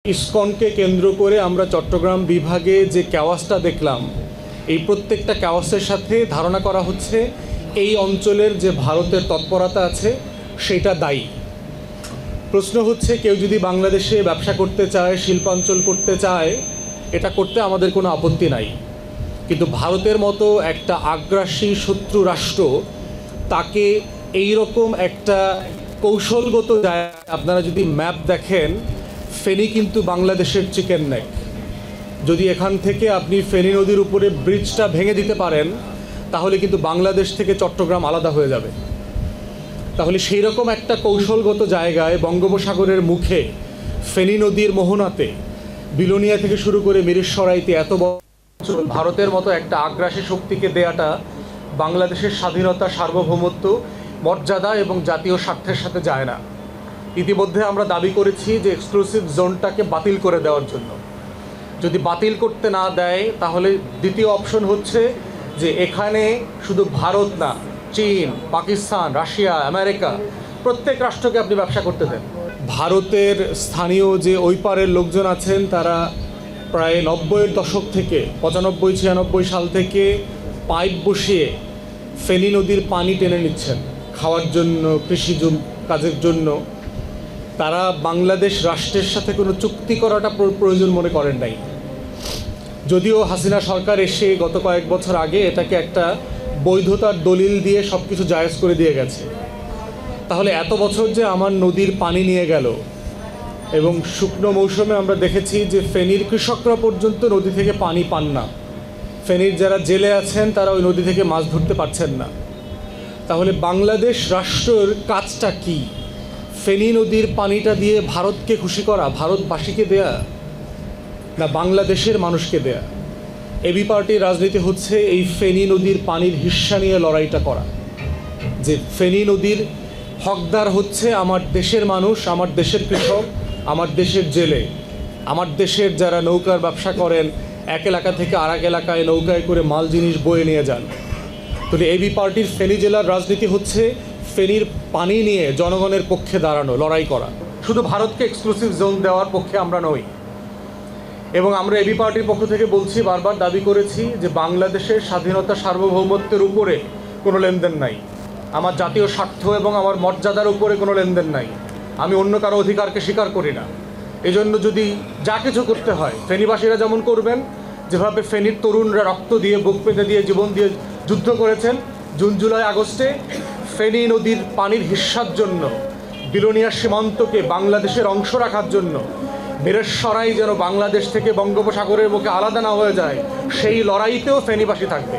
ইসকনকে কেন্দ্র করে আমরা চট্টগ্রাম বিভাগে যে ক্যাওয়াসটা দেখলাম, এই প্রত্যেকটা ক্যাওয়াসের সাথে ধারণা করা হচ্ছে এই অঞ্চলের যে ভারতের তৎপরতা আছে সেটা দায়ী। প্রশ্ন হচ্ছে, কেউ যদি বাংলাদেশে ব্যবসা করতে চায়, শিল্পাঞ্চল করতে চায়, এটা করতে আমাদের কোনো আপত্তি নাই, কিন্তু ভারতের মতো একটা আগ্রাসী শত্রু রাষ্ট্র তাকে এই রকম একটা কৌশলগত জায়গায়, আপনারা যদি ম্যাপ দেখেন, ফেনী কিন্তু বাংলাদেশের চিকেন নেক। যদি এখান থেকে আপনি ফেনী নদীর উপরে ব্রিজটা ভেঙে দিতে পারেন, তাহলে কিন্তু বাংলাদেশ থেকে চট্টগ্রাম আলাদা হয়ে যাবে। তাহলে সেই রকম একটা কৌশলগত জায়গায় বঙ্গোপসাগরের মুখে ফেনী নদীর মোহনাতে বিলোনিয়া থেকে শুরু করে মিরসরাইতে এত বছর ভারতের মতো একটা আগ্রাসী শক্তিকে দেয়াটা বাংলাদেশের স্বাধীনতা, সার্বভৌমত্ব, মর্যাদা এবং জাতীয় স্বার্থের সাথে যায় না। ইতিমধ্যে আমরা দাবি করেছি যে এক্সক্লুসিভ জোনটাকে বাতিল করে দেওয়ার জন্য। যদি বাতিল করতে না দেয়, তাহলে দ্বিতীয় অপশন হচ্ছে যে এখানে শুধু ভারত না, চীন, পাকিস্তান, রাশিয়া, আমেরিকা, প্রত্যেক রাষ্ট্রকে আপনি ব্যবসা করতে দেন। ভারতের স্থানীয় যে ওই পারের লোকজন আছেন, তারা প্রায় 90-এর দশক থেকে 95-96 সাল থেকে পাইপ বসিয়ে ফেনী নদীর পানি টেনে নিচ্ছেন খাওয়ার জন্য, কৃষি কাজের জন্য। তারা বাংলাদেশ রাষ্ট্রের সাথে কোনো চুক্তি করাটা প্রয়োজন মনে করেন নাই। যদিও হাসিনা সরকার এসে গত কয়েক বছর আগে এটাকে একটা বৈধতার দলিল দিয়ে সব কিছু জায়েজ করে দিয়ে গেছে। তাহলে এত বছর যে আমার নদীর পানি নিয়ে গেল, এবং শুকনো মৌসুমে আমরা দেখেছি যে ফেনীর কৃষকরা পর্যন্ত নদী থেকে পানি পান না। ফেনীর যারা জেলে আছেন তারা ওই নদী থেকে মাছ ধরতে পারছেন না। তাহলে বাংলাদেশ রাষ্ট্রের কাজটা কি? ফেনী নদীর পানিটা দিয়ে ভারতকে খুশি করা, ভারতবাসীকে দেয়া, না বাংলাদেশের মানুষকে দেয়া? এবি পার্টির রাজনীতি হচ্ছে এই ফেনী নদীর পানির হিস্সা নিয়ে লড়াইটা করা, যে ফেনী নদীর হকদার হচ্ছে আমার দেশের মানুষ, আমার দেশের কৃষক, আমার দেশের জেলে, আমার দেশের যারা নৌকার ব্যবসা করেন, এক এলাকা থেকে আর এক এলাকায় নৌকায় করে মাল জিনিস বয়ে নিয়ে যান। তাহলে এবি পার্টির ফেনী জেলার রাজনীতি হচ্ছে ফেনীর পানি নিয়ে জনগণের পক্ষে দাঁড়ানো, লড়াই করা। শুধু ভারতকে এক্সক্লুসিভ জোন দেওয়ার পক্ষে আমরা নই। এবং আমরা এবি পার্টির পক্ষ থেকে বলছি, বারবার দাবি করেছি যে বাংলাদেশের স্বাধীনতা, সার্বভৌমত্বের উপরে কোনো লেনদেন নাই, আমার জাতীয় স্বার্থ এবং আমার মর্যাদার উপরে কোনো লেনদেন নাই। আমি অন্য কারো অধিকারকে স্বীকার করি না। এজন্য যদি যা কিছু করতে হয়, ফেনীবাসীরা যেমন করবেন, যেভাবে ফেনীর তরুণরা রক্ত দিয়ে, বুক পেতে দিয়ে, জীবন দিয়ে যুদ্ধ করেছেন জুন, জুলাই, আগস্টে, ফেনী নদীর পানির হিস্সার জন্য, বিলোনিয়া সীমান্তকে বাংলাদেশের অংশ রাখার জন্য, মিরসরাই যেন বাংলাদেশ থেকে বঙ্গোপসাগরের মুখে আলাদা না হয়ে যায়, সেই লড়াইতেও ফেনীবাসী থাকবে।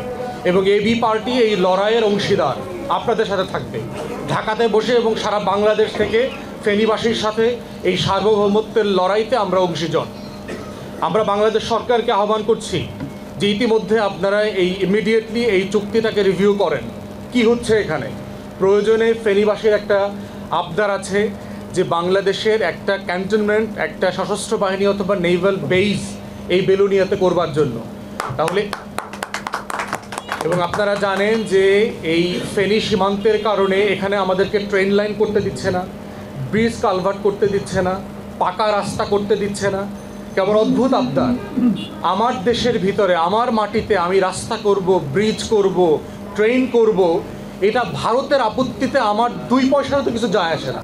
এবং এবি পার্টি এই লড়াইয়ের অংশীদার, আপনাদের সাথে থাকবে। ঢাকাতে বসে এবং সারা বাংলাদেশ থেকে ফেনীবাসীর সাথে এই সার্বভৌমত্বের লড়াইতে আমরা অংশীজন। আমরা বাংলাদেশ সরকারকে আহ্বান করছি যে ইতিমধ্যে আপনারা ইমিডিয়েটলি এই চুক্তিটাকে রিভিউ করেন। কি হচ্ছে এখানে? প্রয়োজনে ফেনীবাসীর একটা আবদার আছে যে বাংলাদেশের একটা ক্যান্টনমেন্ট, একটা সশস্ত্র বাহিনী অথবা নেভাল বেস এই বিলোনিয়াতে করবার জন্য। তাহলে, এবং আপনারা জানেন যে এই ফেনী সীমান্তের কারণে এখানে আমাদেরকে ট্রেন লাইন করতে দিচ্ছে না, ব্রিজ কালভার্ট করতে দিচ্ছে না, পাকা রাস্তা করতে দিচ্ছে না। কেমন অদ্ভুত আবদার! আমার দেশের ভিতরে, আমার মাটিতে আমি রাস্তা করব, ব্রিজ করব, ট্রেন করব, এটা ভারতের আপত্তিতে আমার 2 পয়সারও তো কিছু যায় আসে না।